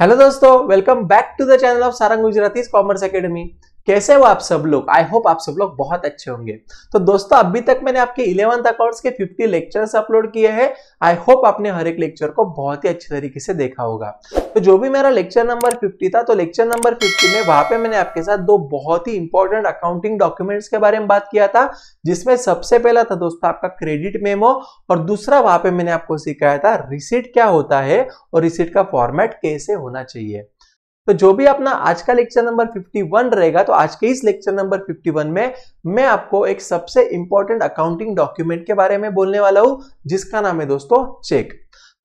Hello दोस्तों, welcome back to the channel of Sarang Gujarati Commerce Academy. कैसे हो आप सब लोग? आई होप आप सब लोग बहुत अच्छे होंगे। तो दोस्तों, अभी तक मैंने आपके 11th अकाउंट्स के 50 लेक्चर्स अपलोड किए हैं। आई होप आपने हर एक लेक्चर को बहुत ही अच्छे तरीके से देखा होगा। तो जो भी मेरा लेक्चर नंबर 50 था, तो लेक्चर नंबर 50 में वहां पे मैंने आपके साथ दो बहुत ही इंपॉर्टेंट अकाउंटिंग डॉक्यूमेंट्स के बारे में बात किया था, जिसमें सबसे पहला था दोस्तों आपका क्रेडिट मेमो, और दूसरा वहां पे मैंने आपको सिखाया था रिसीट क्या होता है और रिसीट का फॉर्मेट कैसे होना चाहिए। तो जो भी अपना आज का लेक्चर नंबर 51 रहेगा, तो आज के इस लेक्चर नंबर 51 में मैं आपको एक सबसे इंपॉर्टेंट अकाउंटिंग डॉक्यूमेंट के बारे में बोलने वाला हूं, जिसका नाम है दोस्तों चेक।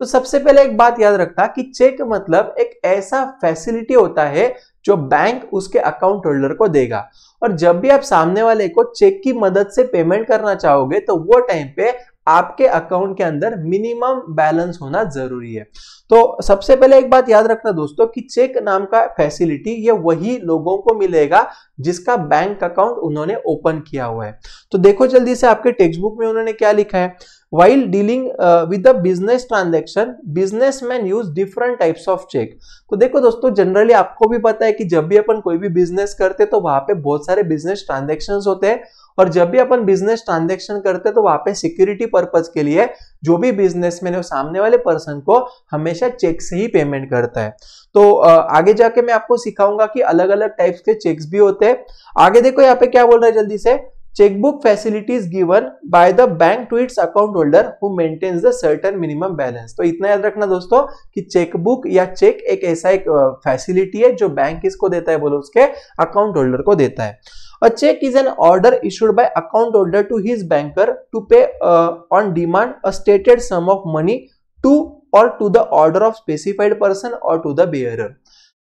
तो सबसे पहले एक बात याद रखना कि चेक मतलब एक ऐसा फैसिलिटी होता है जो बैंक उसके अकाउंट होल्डर को देगा, और जब भी आप सामने वाले को चेक की मदद से पेमेंट करना चाहोगे, तो वो टाइम पे आपके अकाउंट के अंदर मिनिमम बैलेंस होना जरूरी है। तो सबसे पहले एक बात याद रखना दोस्तों कि चेक नाम का फैसिलिटी ये वही लोगों को मिलेगा जिसका बैंक अकाउंट उन्होंने ओपन किया हुआ है। तो देखो जल्दी से आपके टेक्स्ट बुक में उन्होंने क्या लिखा है। While dealing with the business transaction, businessmen use different types of check। तो देखो दोस्तों, जनरली आपको भी पता है कि जब भी अपन कोई भी बिजनेस करते हैं तो वहां पे बहुत सारे बिजनेस ट्रांजेक्शन्स होते हैं, और जब भी अपन बिजनेस ट्रांजेक्शन करते हैं तो वहां पे सिक्योरिटी पर्पज के लिए जो भी बिजनेसमैन है सामने वाले पर्सन को हमेशा चेक से ही पेमेंट करता है। तो आगे जाके मैं आपको सिखाऊंगा कि अलग अलग टाइप्स के चेक्स भी होते हैं। आगे देखो यहाँ पे क्या बोल रहा है जल्दी से। Chequebook facilities given by the bank to its account holder who maintains the certain minimum balance. तो इतना याद रखना दोस्तों कि चेकबुक या चेक एक ऐसा एक फैसिलिटी है जो बैंक किसको देता है, बोलो उसके अकाउंट होल्डर को देता है। A check is an order issued by account holder to his banker to pay on demand a stated sum of money to or to the order of specified person or to the bearer।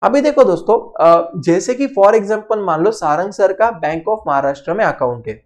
अभी देखो दोस्तों, जैसे कि for example मान लो Sarang sir का bank of Maharashtra में account है,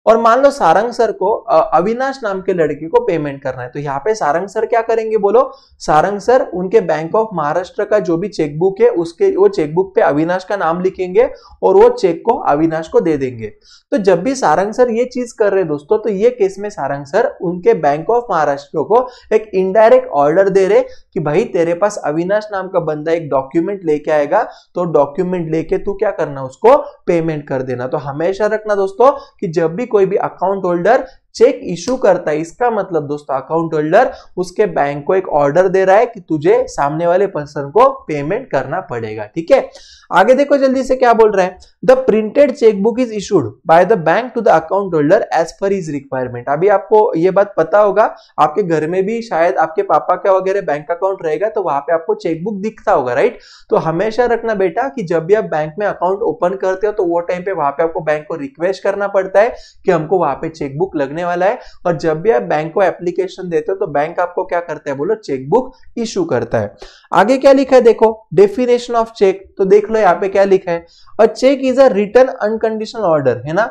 और मान लो सारंग सर को अविनाश नाम के लड़के को पेमेंट करना है। तो यहाँ पे सारंग सर क्या करेंगे बोलो। सारंग सर उनके बैंक ऑफ महाराष्ट्र का जो भी चेकबुक है उसके वो चेकबुक पे अविनाश का नाम लिखेंगे और वो चेक को अविनाश को दे देंगे। तो जब भी सारंग सर ये चीज कर रहे दोस्तों, तो ये केस में सारंग सर उनके बैंक ऑफ महाराष्ट्र को एक इनडायरेक्ट ऑर्डर दे रहे कि भाई तेरे पास अविनाश नाम का बंदा एक डॉक्यूमेंट लेके आएगा, तो डॉक्यूमेंट लेके तू क्या करना, उसको पेमेंट कर देना। तो हमेशा रखना दोस्तों कि जब भी कोई भी अकाउंट होल्डर चेक इशू करता है, इसका मतलब दोस्तों अकाउंट होल्डर उसके बैंक को एक ऑर्डर दे रहा है कि तुझे सामने वाले पर्सन को पेमेंट करना पड़ेगा। ठीक है, आगे देखो जल्दी से क्या बोल रहा है। The printed chequebook is issued by the bank to the account holder as per his requirement. अभी आपको ये बात पता होगा, आपके घर में भी शायद आपके पापा का वगैरह बैंक अकाउंट रहेगा, तो वहां पे आपको चेकबुक दिखता होगा, राइट। तो हमेशा रखना बेटा कि जब भी आप बैंक में अकाउंट ओपन करते हो, तो वो टाइम पे वहां पे आपको बैंक को रिक्वेस्ट करना पड़ता है कि हमको वहां पे चेकबुक लगने वाला है, और जब भी आप बैंक को एप्लीकेशन देते हो तो बैंक आपको क्या करता है बोलो, चेकबुक इशू करता है। आगे क्या लिखा है देखो, डेफिनेशन ऑफ चेक। तो देख लो यहाँ पे क्या लिखा है। A cheque is a written unconditional order, है ना।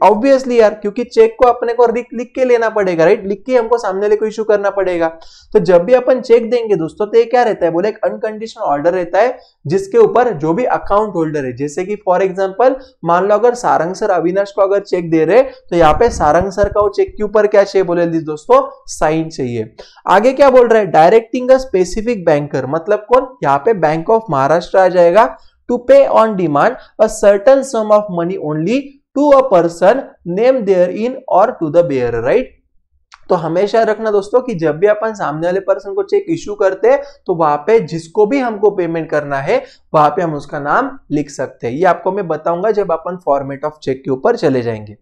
ऑब्वियसली यार, क्योंकि चेक को अपने को लिख के लेना पड़ेगा, राइट, लिख के हमको सामने वाले को इशू करना पड़ेगा। तो जब भी अपन चेक देंगे दोस्तों, तो ये क्या रहता है बोले, एक अनकंडीशनल ऑर्डर रहता है जिसके ऊपर जो भी अकाउंट होल्डर है, जैसे कि फॉर एग्जांपल मान लो अगर सारंग सर अविनाश को अगर चेक दे रहे, तो यहाँ पे सारंग सर का वो चेक के ऊपर क्या चाहिए बोले दोस्तों, साइन चाहिए। आगे क्या बोल रहा है, डायरेक्टिंग अ स्पेसिफिक बैंकर, मतलब कौन, यहाँ पे बैंक ऑफ महाराष्ट्र आ जाएगा। To pay on demand a certain sum of money only to a person name therein और टू द बेयरर, राइट। तो हमेशा रखना दोस्तों कि जब भी अपन सामने वाले पर्सन को चेक इशू करते हैं, तो वहां पे जिसको भी हमको पेमेंट करना है वहां पे हम उसका नाम लिख सकते हैं। ये आपको मैं बताऊंगा जब अपन फॉर्मेट ऑफ चेक के ऊपर चले जाएंगे।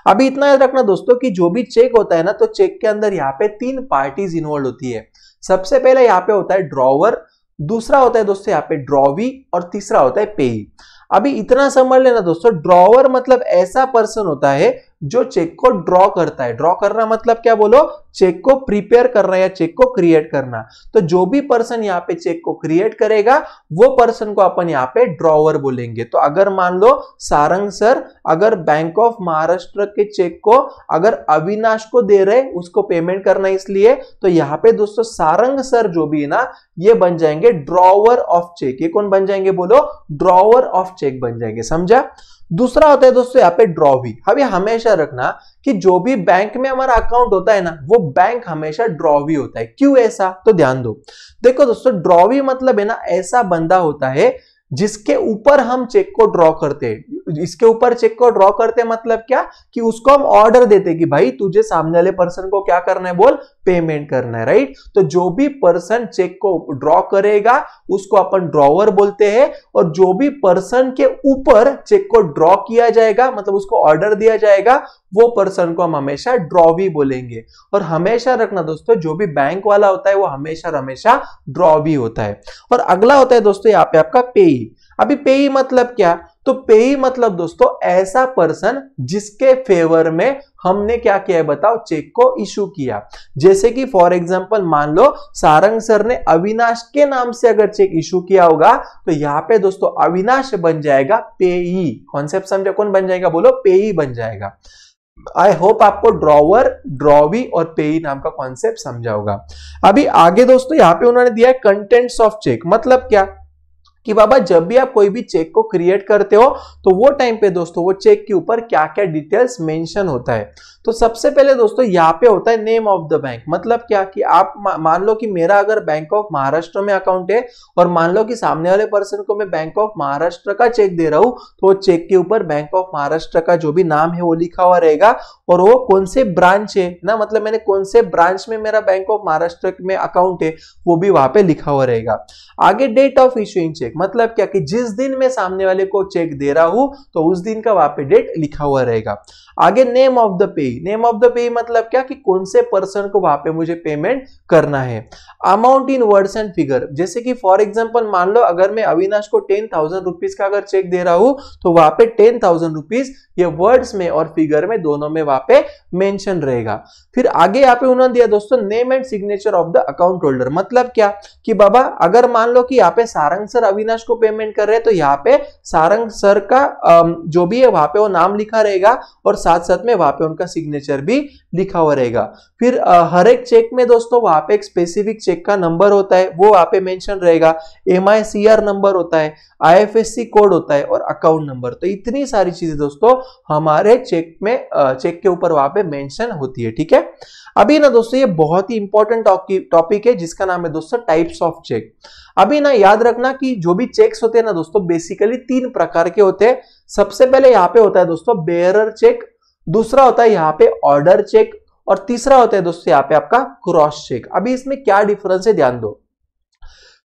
अभी इतना याद रखना दोस्तों कि जो भी चेक होता है ना, तो चेक के अंदर यहाँ पे 3 पार्टीज इन्वॉल्व होती है। सबसे पहले यहाँ पे होता है ड्रॉवर, दूसरा होता है दोस्तों यहाँ पे ड्रॉवी, और तीसरा होता है पेई। अभी इतना समझ लेना दोस्तों, ड्रॉवर मतलब ऐसा पर्सन होता है जो चेक को ड्रॉ करता है। ड्रॉ करना मतलब क्या बोलो, चेक को प्रिपेयर करना या चेक को क्रिएट करना। तो जो भी पर्सन यहाँ पे चेक को क्रिएट करेगा, वो पर्सन को अपन यहाँ पे ड्रॉवर बोलेंगे। तो अगर मान लो सारंग सर अगर बैंक ऑफ महाराष्ट्र के चेक को अगर अविनाश को दे रहे, उसको पेमेंट करना इसलिए, तो यहाँ पे दोस्तों सारंग सर जो भी है ना, ये बन जाएंगे ड्रॉवर ऑफ चेक। ये कौन बन जाएंगे बोलो, ड्रॉवर ऑफ चेक बन जाएंगे, समझा। दूसरा होता है दोस्तों यहाँ पे ड्रॉवी। अभी हमेशा रखना कि जो भी बैंक में हमारा अकाउंट होता है ना, वो बैंक हमेशा ड्रॉवी होता है। क्यों ऐसा, तो ध्यान दो। देखो दोस्तों, ड्रॉवी मतलब है ना ऐसा बंदा होता है जिसके ऊपर हम चेक को ड्रॉ करते हैं। इसके ऊपर चेक को ड्रॉ करते हैं मतलब क्या, कि उसको हम ऑर्डर देते हैं कि भाई तुझे सामने वाले पर्सन को क्या करना है, बोल पेमेंट करना है, राइट। तो जो भी पर्सन चेक को ड्रॉ करेगा उसको अपन ड्रॉवर बोलते हैं, और जो भी पर्सन के ऊपर चेक को ड्रॉ किया जाएगा, मतलब उसको ऑर्डर दिया जाएगा, वो पर्सन को हम हमेशा ड्रॉवी बोलेंगे। और हमेशा रखना दोस्तों, जो भी बैंक वाला होता है वो हमेशा हमेशा ड्रॉवी होता है। और अगला होता है दोस्तों यहाँ पे आपका पेई। अभी पेई मतलब क्या, तो पेई मतलब दोस्तों ऐसा पर्सन जिसके फेवर में हमने क्या किया है, बताओ, चेक को इशू किया। जैसे कि फॉर एग्जांपल मान लो सारंग सर ने अविनाश के नाम से अगर चेक इशू किया होगा, तो यहाँ पे दोस्तों अविनाश बन जाएगा पेई। कॉन्सेप्ट समझे, कौन बन जाएगा, बोलो, पेई बन जाएगा। आई होप आपको ड्रॉवर, ड्रॉवी और पेई नाम का कॉन्सेप्ट समझा होगा। अभी आगे दोस्तों यहाँ पे उन्होंने दिया है कंटेंट्स ऑफ चेक। मतलब क्या, कि बाबा जब भी आप कोई भी चेक को क्रिएट करते हो तो वो टाइम पे दोस्तों वो चेक के ऊपर क्या क्या डिटेल्स मेंशन होता है। तो सबसे पहले दोस्तों यहाँ पे होता है नेम ऑफ द बैंक। मतलब क्या, कि आप मान लो कि मेरा अगर बैंक ऑफ महाराष्ट्र में अकाउंट है, और मान लो कि सामने वाले पर्सन को मैं बैंक ऑफ महाराष्ट्र का चेक दे रहा हूं, तो वो चेक के ऊपर बैंक ऑफ महाराष्ट्र का जो भी नाम है वो लिखा हुआ रहेगा, और वो कौन से ब्रांच है ना, मतलब मैंने कौन से ब्रांच में मेरा बैंक ऑफ महाराष्ट्र में अकाउंट है वो भी वहां पे लिखा हुआ रहेगा। आगे डेट ऑफ इशूइंग चेक। मतलब क्या, कि जिस दिन मैं सामने वाले को चेक दे रहा हूं तो उस दिन का वहां पे डेट लिखा हुआ रहेगा। आगे name of the pay. Name of the pay मतलब क्या, कि कौन से पर्सन को वहां पे मुझे पेमेंट करना है। Amount in words and figure. जैसे कि फॉर एग्जांपल मान लो अगर मैं अविनाश को 10,000 रुपीज का अगर चेक दे रहा हूं, तो वहां पे 10,000 रुपीज ये वर्ड्स में और फिगर में दोनों में वहां पे मेंशन रहेगा। फिर आगे यहाँ पे उन्होंने दिया दोस्तों name and signature of the account holder. मतलब क्या, कि बाबा अगर मान लो कि यहाँ पे सारंग सर अविनाश को पेमेंट कर रहे हैं, तो यहाँ पे सारंग सर का जो भी है वहां पे वो नाम लिखा रहेगा, और साथ साथ में वहां पे उनका सिग्नेचर भी लिखा हुआ रहेगा। फिर हर एक चेक में दोस्तों वहां पे एक स्पेसिफिक चेक का नंबर होता है, वो वहां पे मेंशन रहेगा। MICR नंबर होता है, IFSC कोड होता है, और अकाउंट नंबर। तो इतनी सारी चीजें दोस्तों हमारे चेक में चेक के ऊपर वहां पे मेंशन होती है, ठीक है। अभी ना दोस्तों ये बहुत ही इंपॉर्टेंट टॉपिक है जिसका नाम है दोस्तों टाइप्स ऑफ चेक। अभी ना याद रखना कि जो भी चेक्स होते हैं ना दोस्तों, बेसिकली 3 प्रकार के होते हैं। सबसे पहले यहाँ पे होता है दोस्तों बेयरर चेक, दूसरा होता है यहाँ पे ऑर्डर चेक, और तीसरा होता है दोस्तों यहाँ पे आपका क्रॉस चेक। अभी इसमें क्या डिफरेंस है, ध्यान दो।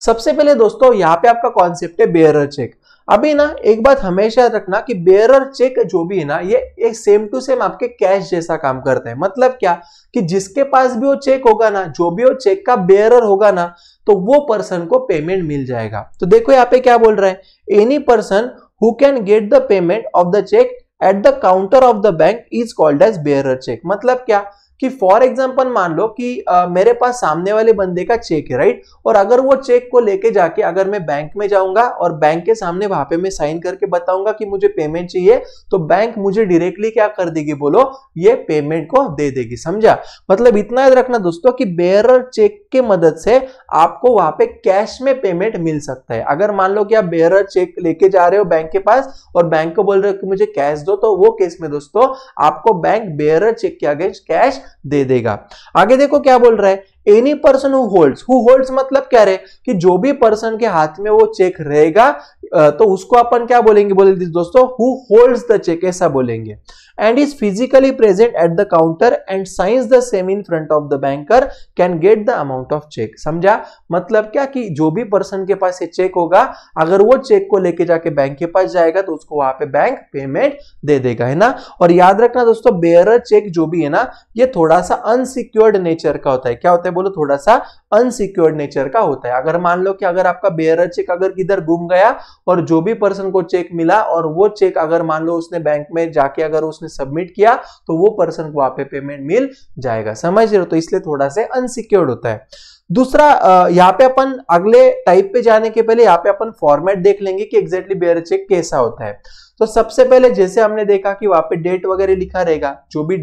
सबसे पहले दोस्तों यहाँ पे आपका कॉन्सेप्ट है बेयरर चेक। अभी ना एक बात हमेशा रखना कि बेयरर चेक जो भी है ना, ये एक सेम टू सेम आपके कैश जैसा काम करता है। मतलब क्या, कि जिसके पास भी वो चेक होगा ना, जो भी वो चेक का बेयरर होगा ना, तो वो पर्सन को पेमेंट मिल जाएगा। तो देखो यहाँ पे क्या बोल रहा है, any person who can get the payment of the cheque at the counter of the bank is called as bearer cheque. मतलब क्या, कि फॉर एग्जांपल मान लो कि मेरे पास सामने वाले बंदे का चेक है, राइट, और अगर वो चेक को लेके जाके अगर मैं बैंक में जाऊंगा और बैंक के सामने वहां पे मैं साइन करके बताऊंगा कि मुझे पेमेंट चाहिए, तो बैंक मुझे डायरेक्टली क्या कर देगी, बोलो, ये पेमेंट को दे देगी। समझा, मतलब इतना याद रखना दोस्तों कि बेयरर चेक के मदद से आपको वहां पे कैश में पेमेंट मिल सकता है। अगर मान लो कि आप बेयरर चेक लेके जा रहे हो बैंक के पास और बैंक को बोल रहे हो कि मुझे कैश दो, तो वो केस में दोस्तों आपको बैंक बेयरर चेक के अगेंस्ट कैश दे देगा। आगे देखो क्या बोल रहा है, एनी पर्सन हु होल्ड्स मतलब क्या रहे, कि जो भी पर्सन के हाथ में वो चेक रहेगा, तो उसको अपन क्या बोलेंगे दोस्तों, हु होल्ड्स द चेक, ऐसा बोलेंगे। And is physically present at the counter and signs the same in front of the banker can get the amount of cheque. समझा, मतलब क्या, कि जो भी पर्सन के पास ये चेक होगा, अगर वो चेक को लेके जाके बैंक के पास जाएगा तो उसको वहां पे बैंक पेमेंट दे देगा, है ना। और याद रखना दोस्तों, बेयरर चेक जो भी है ना, ये थोड़ा सा अनसिक्योर्ड नेचर का होता है। क्या होता है, बोलो, थोड़ा सा अनसिक्योर्ड नेचर का होता है। अगर मान लो कि अगर आपका बेयरर चेक अगर किधर गुम गया और जो भी पर्सन को चेक मिला और वो चेक अगर मान लो उसने बैंक में जाके अगर उसने सबमिट किया, तो वो पर्सन को वहां पे पेमेंट मिल जाएगा। समझ रहे हो, तो इसलिए थोड़ा सा अनसिक्योर्ड होता है। दूसरा, यहाँ पे अपन अगले टाइप पे जाने के पहले यहाँ पे अपन फॉर्मेट देख लेंगे कि एग्जैक्टली बेयरर चेक कैसा होता है। तो सबसे पहले जैसे हमने देखा कि वहां पे डेट वगैरह लिखा रहेगा, जो भी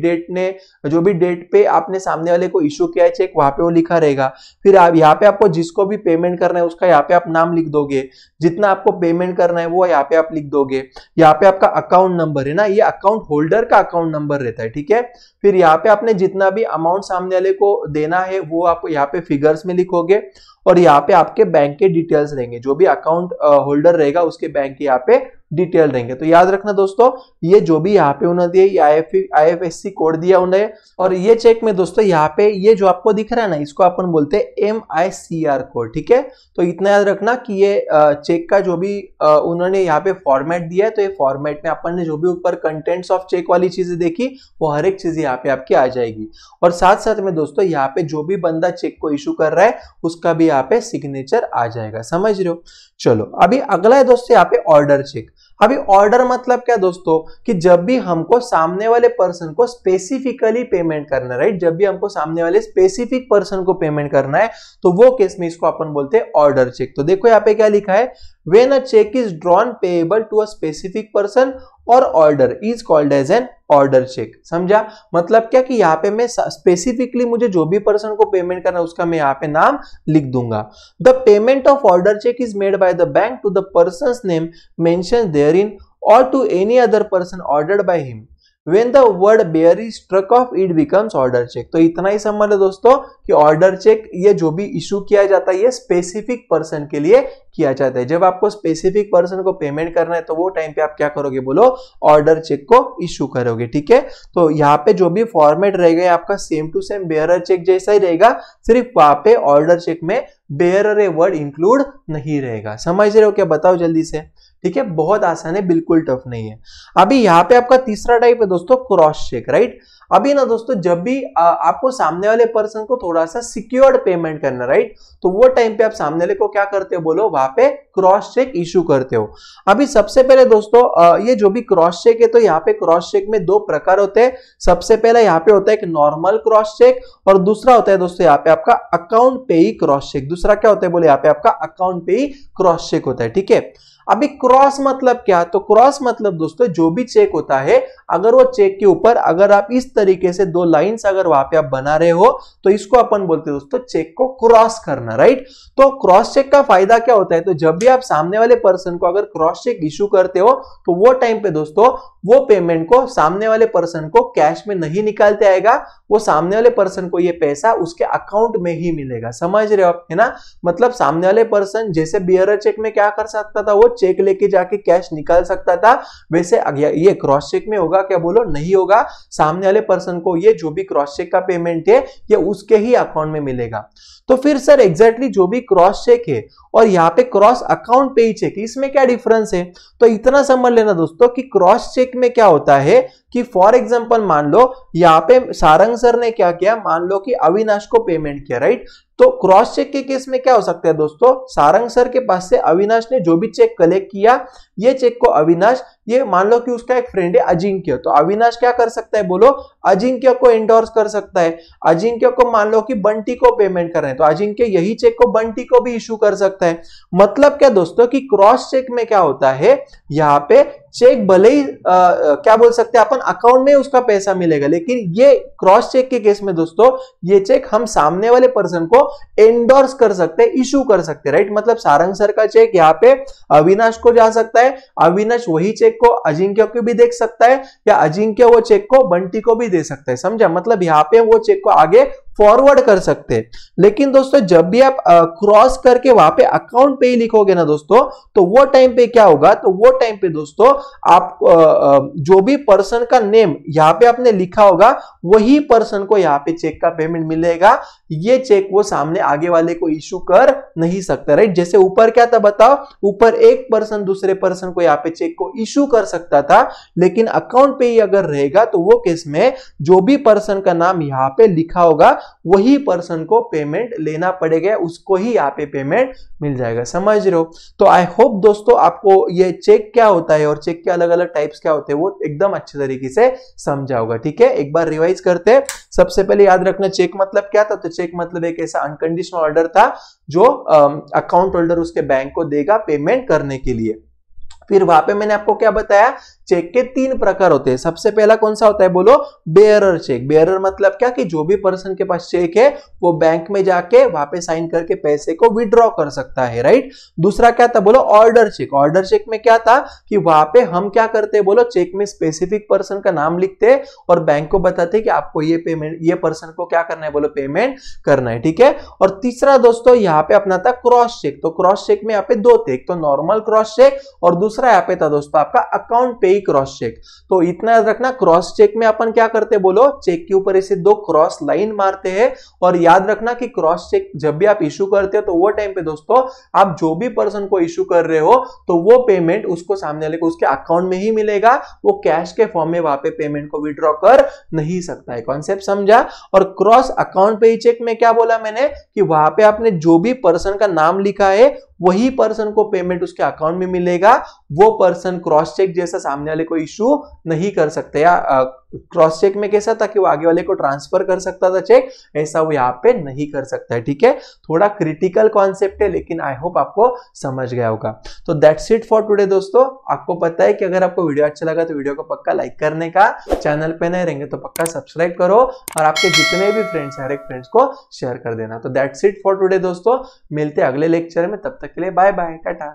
डेट पे आपने सामने वाले को इशू किया है चेक वहां पे वो लिखा रहेगा। फिर आप यहाँ पे आपको जिसको भी पेमेंट करना है उसका यहाँ पे आप नाम लिख दोगे, जितना आपको पेमेंट करना है वो यहाँ पे आप लिख दोगे। यहाँ पे आपका अकाउंट नंबर है ना, ये अकाउंट होल्डर का अकाउंट नंबर रहता है, ठीक है। फिर यहाँ पे आपने जितना भी अमाउंट सामने वाले को देना है वो आप यहाँ पे फिगर्स में लिखोगे, और यहाँ पे आपके बैंक के डिटेल्स रहेंगे, जो भी अकाउंट होल्डर रहेगा उसके बैंक के यहाँ पे डिटेल रहेंगे। तो याद रखना दोस्तों, ये जो भी यहाँ पे उन्होंने दिया IFSC कोड दिया उन्हें, और ये चेक में दोस्तों यहाँ पे ये जो आपको दिख रहा है ना, इसको अपन बोलते हैं MICR कोड, ठीक है। तो इतना याद रखना कि ये चेक का जो भी उन्होंने यहाँ पे फॉर्मेट दिया है, तो ये फॉर्मेट में अपन ने जो भी ऊपर कंटेंट्स ऑफ चेक वाली चीजें देखी वो हर एक चीज यहाँ पे आपकी आ जाएगी। और साथ साथ में दोस्तों यहाँ पे जो भी बंदा चेक को इशू कर रहा है उसका भी यहाँ पे सिग्नेचर आ जाएगा, समझ रहे हो। चलो अभी अगला है दोस्तों यहाँ पे ऑर्डर चेक। अभी ऑर्डर मतलब क्या दोस्तों, कि जब भी हमको सामने वाले पर्सन को स्पेसिफिकली पेमेंट करना है, राइट, जब भी हमको सामने वाले स्पेसिफिक पर्सन को पेमेंट करना है तो वो केस में इसको अपन बोलते हैं ऑर्डर चेक। तो देखो यहाँ पे क्या लिखा है, when a cheque is drawn payable to a specific person और order is called as an order cheque. समझा, मतलब क्या कि यहाँ पे मैं स्पेसिफिकली मुझे जो भी पर्सन को पेमेंट करना है उसका मैं यहाँ पे नाम लिख दूंगा। The payment of order cheque is made by the bank to the person's name mentioned therein और to any other person ordered by him. When the word bear is struck off, it becomes order check। तो इतना ही समझ लो दोस्तों कि order check ये जो भी issue किया जाता है ये स्पेसिफिक पर्सन के लिए किया जाता है। जब आपको स्पेसिफिक पर्सन को पेमेंट करना है तो वो टाइम पे आप क्या करोगे, बोलो ऑर्डर चेक को इशू करोगे, ठीक है। तो यहाँ पे जो भी फॉर्मेट रहेगा आपका same to same bearer cheque जैसा ही रहेगा, सिर्फ वहां पे ऑर्डर चेक में बेयरर ए वर्ड इंक्लूड नहीं रहेगा। समझ रहे हो क्या, बताओ जल्दी से, ठीक है। बहुत आसान है, बिल्कुल टफ नहीं है। अभी यहाँ पे आपका तीसरा टाइप है दोस्तों क्रॉस चेक, राइट। अभी ना दोस्तों जब भी आपको सामने वाले पर्सन को थोड़ा सा सिक्योर्ड पेमेंट करना, राइट, तो वो टाइम पे आप सामने वाले को क्या करते हो, बोलो वहां पे क्रॉस चेक इशू करते हो। अभी सबसे पहले दोस्तों ये जो भी क्रॉस चेक है, तो यहाँ पे क्रॉस चेक में दो प्रकार होते हैं। सबसे पहले यहाँ पे होता है एक नॉर्मल क्रॉस चेक, और दूसरा होता है दोस्तों यहाँ पे आपका अकाउंट पेई क्रॉस चेक। दूसरा क्या होता है, बोले यहाँ पे आपका अकाउंट पेई क्रॉस चेक होता है, ठीक है। अभी क्रॉस मतलब क्या, तो क्रॉस मतलब दोस्तों जो भी चेक होता है, अगर वो चेक के ऊपर अगर आप इस तरीके से दो लाइंस अगर वहां पे आप बना रहे हो तो इसको अपन बोलते हैं दोस्तों चेक को क्रॉस करना, राइट। तो क्रॉस चेक का फायदा क्या होता है, तो जब भी आप सामने वाले पर्सन को अगर क्रॉस चेक इशू करते हो तो वो टाइम पे दोस्तों वो पेमेंट को सामने वाले पर्सन को कैश में नहीं निकालते आएगा, वो सामने वाले पर्सन को ये पैसा उसके अकाउंट में ही मिलेगा। समझ रहे हो आप, है ना। मतलब सामने वाले पर्सन जैसे बियरर चेक में क्या कर सकता था, वो चेक लेके जाके कैश निकाल सकता था, वैसे ये क्रॉस चेक में होगा क्या, बोलो नहीं होगा। सामने वाले पर्सन को ये जो भी क्रॉस चेक का पेमेंट है ये उसके ही अकाउंट में मिलेगा। तो फिर सर एग्जैक्टली जो भी क्रॉस चेक है और यहाँ पे क्रॉस अकाउंट पे चेक, इसमें क्या डिफरेंस है, तो इतना समझ लेना दोस्तों कि क्रॉस चेक में क्या होता है कि फॉर एग्जांपल मान लो यहाँ पे सारंग सर ने क्या किया, मान लो कि अविनाश को पेमेंट किया, राइट। तो क्रॉस चेक के केस में क्या हो सकता है दोस्तों, सारंग सर के पास से अविनाश ने जो भी चेक कलेक्ट किया, ये चेक को अविनाश, ये मान लो कि उसका एक फ्रेंड है अजिंक्य, तो अविनाश क्या कर सकता है, बोलो अजिंक्य को एंडोर्स कर सकता है। अजिंक्य को मान लो कि बंटी को पेमेंट कर रहे हैं तो अजिंक्य यही चेक को बंटी को भी इशू कर सकता है। मतलब क्या दोस्तों कि क्रॉस चेक में क्या होता है, यहाँ पे चेक भले ही क्या बोल सकते हैं अपन अकाउंट में उसका पैसा मिलेगा, लेकिन ये क्रॉस चेक के केस में दोस्तों ये चेक हम सामने वाले पर्सन को एंडोर्स कर सकते हैं, इशू कर सकते हैं, राइट। मतलब सारंग सर का चेक यहाँ पे अविनाश को जा सकता है, अविनाश वही चेक को अजिंक्य को भी देख सकता है, या अजिंक्य वो चेक को बंटी को भी दे सकता है। समझा, मतलब यहाँ पे वो चेक को आगे फॉरवर्ड कर सकते हैं। लेकिन दोस्तों जब भी आप क्रॉस करके वहां पे अकाउंट पे ही लिखोगे ना दोस्तों, तो वो टाइम पे क्या होगा, तो वो टाइम पे दोस्तों आप जो भी पर्सन का नेम यहाँ पे आपने लिखा होगा वही पर्सन को यहाँ पे चेक का पेमेंट मिलेगा। ये चेक वो सामने आगे वाले को इशू कर नहीं सकता, राइट। जैसे ऊपर क्या था बताओ, ऊपर एक पर्सन दूसरे पर्सन को यहाँ पे चेक को इशू कर सकता था, लेकिन अकाउंट पे ही अगर रहेगा तो वो केस में जो भी पर्सन का नाम यहाँ पे लिखा होगा वही पर्सन को पेमेंट लेना पड़ेगा, उसको ही यहाँ पे पेमेंट मिल जाएगा। समझ रहे हो। तो आई होप दोस्तों आपको ये चेक क्या होता है और चेक के अलग अलग टाइप्स क्या होते हैं वो एकदम अच्छे तरीके से समझा होगा, ठीक है। एक बार रिवाइज करते हैं। सबसे पहले याद रखना चेक मतलब क्या था, तो चेक मतलब एक ऐसा अनकंडीशनल ऑर्डर था जो अकाउंट होल्डर उसके बैंक को देगा पेमेंट करने के लिए। फिर वहां पे मैंने आपको क्या बताया, चेक के 3 प्रकार होते हैं। सबसे पहला कौन सा होता है बोलो, बेयरर चेक। बेयरर मतलब क्या कि जो भी पर्सन के पास चेक है वो बैंक में जाके वहां पे साइन करके पैसे को विड्रॉ कर सकता है, राइट। दूसरा क्या था बोलो, ऑर्डर चेक। ऑर्डर चेक में क्या था कि वहां पे हम क्या करते हैं बोलो, चेक में स्पेसिफिक पर्सन का नाम लिखते हैं और बैंक को बताते हैं कि आपको ये पेमेंट, ये पर्सन को क्या करना है बोलो, पेमेंट करना है, ठीक है। और तीसरा दोस्तों यहाँ पे अपना था क्रॉस चेक। तो क्रॉस चेक में यहाँ पे 2 थे, एक तो नॉर्मल क्रॉस चेक और दूसरा यहाँ पे था दोस्तों आपका अकाउंट पे क्रॉस चेक। तो इतना याद रखना, क्रॉस चेक में अपन क्या करते बोलो, चेक के ऊपर ऐसे 2 क्रॉस लाइन मारते हैं। और याद रखना कि क्रॉस चेक जब भी आप इशू करते हो तो वो टाइम पे दोस्तों आप जो भी पर्सन को इशू कर रहे हो तो वो पेमेंट उसको सामने वाले को उसके अकाउंट में ही मिलेगा, वो कैश के फॉर्म में वहां पे पेमेंट को विड्रॉ कर नहीं सकता है। कॉन्सेप्ट समझा। और क्रॉस अकाउंट पे चेक में क्या बोला मैंने कि वहां पे आपने जो भी पर्सन का नाम लिखा है वही पर्सन को पेमेंट उसके अकाउंट में मिलेगा, वो पर्सन क्रॉस चेक जैसा सामने वाले को इशू नहीं कर सकते। या क्रॉस चेक में कैसा था कि वो आगे वाले को ट्रांसफर कर सकता था चेक, ऐसा वो यहाँ पे नहीं कर सकता है, ठीक है। थोड़ा क्रिटिकल कॉन्सेप्ट है लेकिन आई होप आपको समझ गया होगा। तो दैट्स इट फॉर टुडे दोस्तों। आपको पता है कि अगर आपको वीडियो अच्छा लगा तो वीडियो को पक्का लाइक करने का, चैनल पे नए रहेंगे तो पक्का सब्सक्राइब करो और आपके जितने भी फ्रेंड्स हर एक फ्रेंड्स को शेयर कर देना। तो दैट्स इट फॉर टुडे दोस्तों, मिलते हैं अगले लेक्चर में, तब तक के लिए बाय बाय, टाटा।